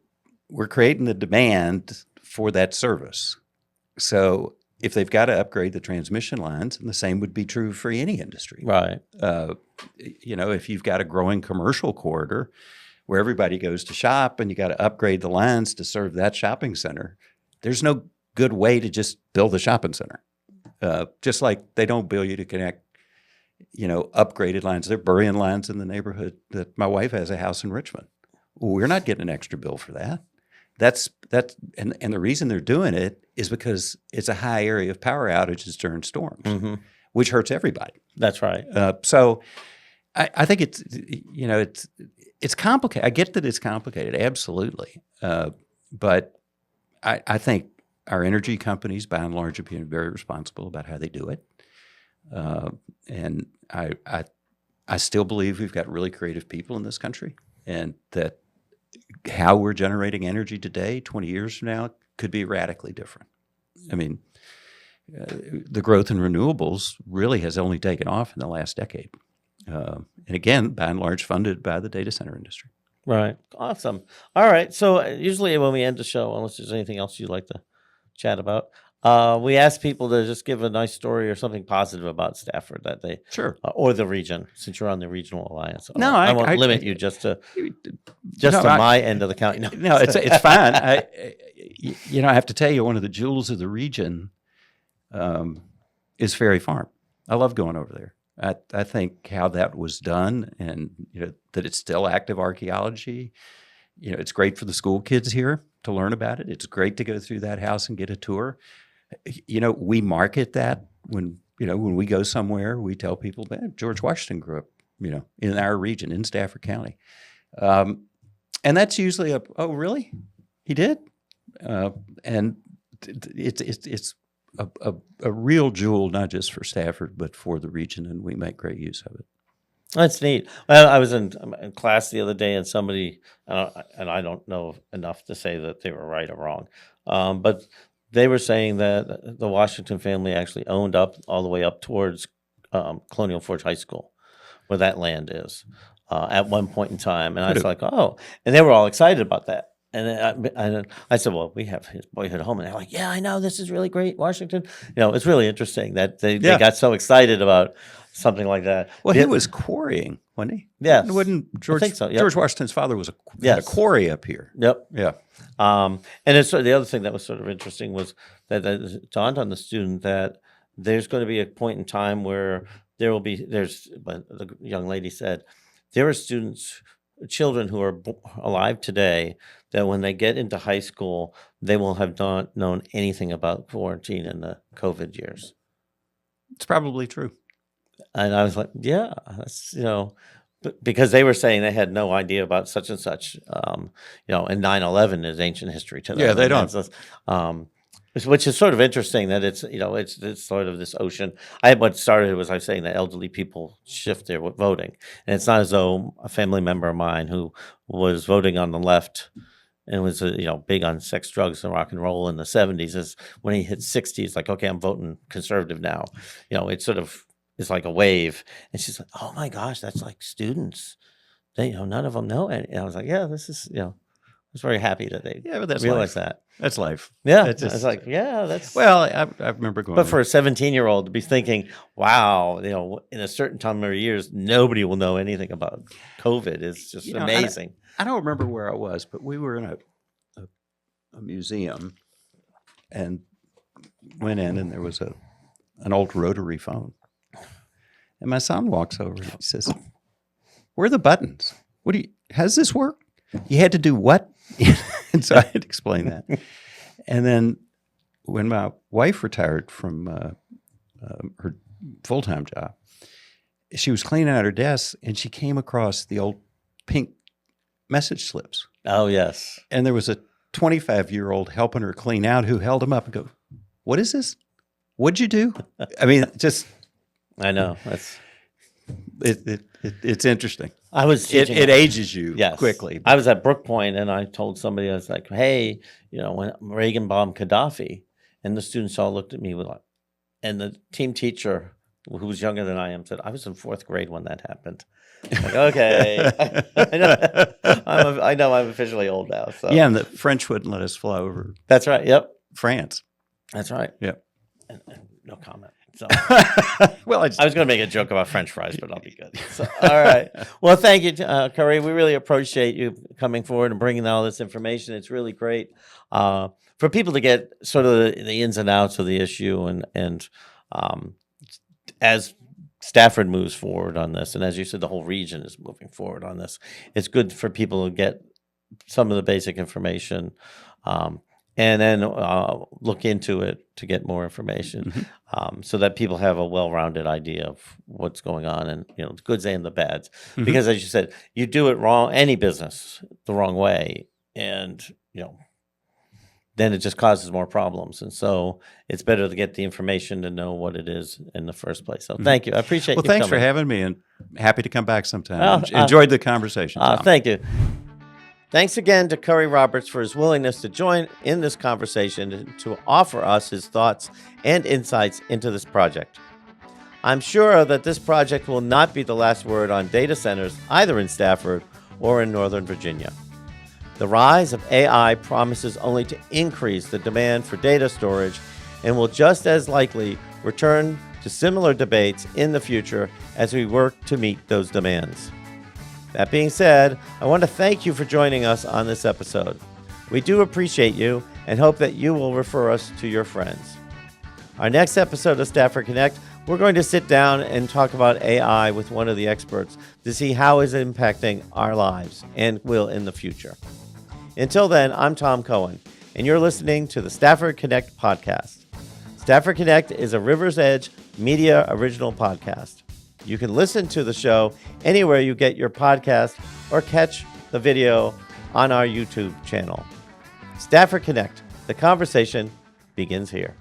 we're creating the demand for that service. So if they've got to upgrade the transmission lines, and the same would be true for any industry. Right. If you've got a growing commercial corridor where everybody goes to shop and you got to upgrade the lines to serve that shopping center, there's no good way to just build a shopping center. Just like they don't bill you to connect, upgraded lines. They're burying lines in the neighborhood that my wife has a house in Richmond. We're not getting an extra bill for that. And the reason they're doing it is because it's a high area of power outages during storms, Mm-hmm. which hurts everybody. That's right. So I think it's complicated. I get that it's complicated, absolutely. But I think our energy companies, by and large, are being very responsible about how they do it. And I still believe we've got really creative people in this country, and that how we're generating energy today, 20 years from now, could be radically different. I mean, the growth in renewables really has only taken off in the last decade. And again, by and large, funded by the data center industry. Right. Awesome. All right. So usually when we end the show, unless there's anything else you'd like to chat about, we ask people to just give a nice story or something positive about Stafford that they Sure. Or the region, since you're on the Regional Alliance. No, I won't limit you just to No, my end of the county. No, it's fine. I have to tell you, one of the jewels of the region is Ferry Farm. I love going over there. I think how that was done, and that it's still active archaeology. It's great for the school kids here to learn about it. It's great to go through that house and get a tour. We market that when we go somewhere, we tell people, man, George Washington grew up, in our region, in Stafford County. And that's usually oh, really? He did? And it's a real jewel, not just for Stafford, but for the region, and we make great use of it. That's neat. Well, I was in class the other day, and somebody, and I don't know enough to say that they were right or wrong, but they were saying that the Washington family actually owned up all the way up towards Colonial Forge High School, where that land is, at one point in time. And I was like, oh, and they were all excited about that. And then I said, well, we have his boyhood home. And they're like, yeah, I know, this is really great, Washington. It's really interesting that they got so excited about something like that. Well, he was quarrying, wasn't he? Yes. Wouldn't George, I think so, yep. George Washington's father was had a quarry up here. Yep. Yeah. And it's the other thing that was sort of interesting was that it dawned on the student that there's going to be a point in time where but the young lady said, there are children who are alive today that when they get into high school, they will have not known anything about quarantine in the COVID years. It's probably true. And I was like, yeah, that's, because they were saying they had no idea about such and such, and 9/11 is ancient history to them. Yeah, they don't. Which is sort of interesting that it's sort of this ocean. What started was I was saying that elderly people shift their voting, and it's not as though a family member of mine who was voting on the left and was big on sex, drugs, and rock and roll in the 70s, is when he hit 60, it's like, okay, I'm voting conservative now. It's sort of, it's like a wave, and she's like, oh my gosh, that's like students. They none of them know it. And I was like, yeah, this is I was very happy that they realized that. That's life. Yeah, it's like, yeah, that's... Well, I remember going... But for a 17-year-old to be thinking, wow, in a certain time of years, nobody will know anything about COVID is just amazing. I don't remember where I was, but we were in a museum and went in, and there was an old rotary phone. And my son walks over and he says, where are the buttons? How does this work? You had to do what? And so I had to explain that. And then when my wife retired from her full-time job, she was cleaning out her desk, and she came across the old pink message slips. Oh, yes. And there was a 25-year-old helping her clean out who held them up and go, what is this? What'd you do? I mean, just... I know. It's interesting. I was teaching. It ages you Yes. quickly. I was at Brook Point, and I told somebody, I was like, hey, when Reagan bombed Gaddafi, and the students all looked at me with like, and the team teacher, who was younger than I am, said, I was in 4th grade when that happened. I'm like, okay. I know I'm officially old now. So Yeah, and the French wouldn't let us fly over that's right. Yep. France. That's right. Yep. And no comment. So Well, I was going to make a joke about French fries, but I'll be good. So, all right. Well, thank you, Curry. We really appreciate you coming forward and bringing all this information. It's really great for people to get sort of the ins and outs of the issue, and as Stafford moves forward on this, and as you said, the whole region is moving forward on this. It's good for people to get some of the basic information. And then look into it to get more information, so that people have a well-rounded idea of what's going on, and the goods and the bads. Because as you said, you do it wrong, any business the wrong way, and then it just causes more problems. And so it's better to get the information to know what it is in the first place. So thank you. I appreciate you thanks for coming. having me, and happy to come back sometime. Enjoyed the conversation, Tom. Thank you. Thanks again to Curry Roberts for his willingness to join in this conversation and to offer us his thoughts and insights into this project. I'm sure that this project will not be the last word on data centers either in Stafford or in Northern Virginia. The rise of AI promises only to increase the demand for data storage and will just as likely return to similar debates in the future as we work to meet those demands. That being said, I want to thank you for joining us on this episode. We do appreciate you and hope that you will refer us to your friends. Our next episode of Stafford Connect, we're going to sit down and talk about AI with one of the experts to see how it's impacting our lives and will in the future. Until then, I'm Tom Coen, and you're listening to the Stafford Connect podcast. Stafford Connect is a River's Edge Media original podcast. You can listen to the show anywhere you get your podcast or catch the video on our YouTube channel. Stafford Connect, the conversation begins here.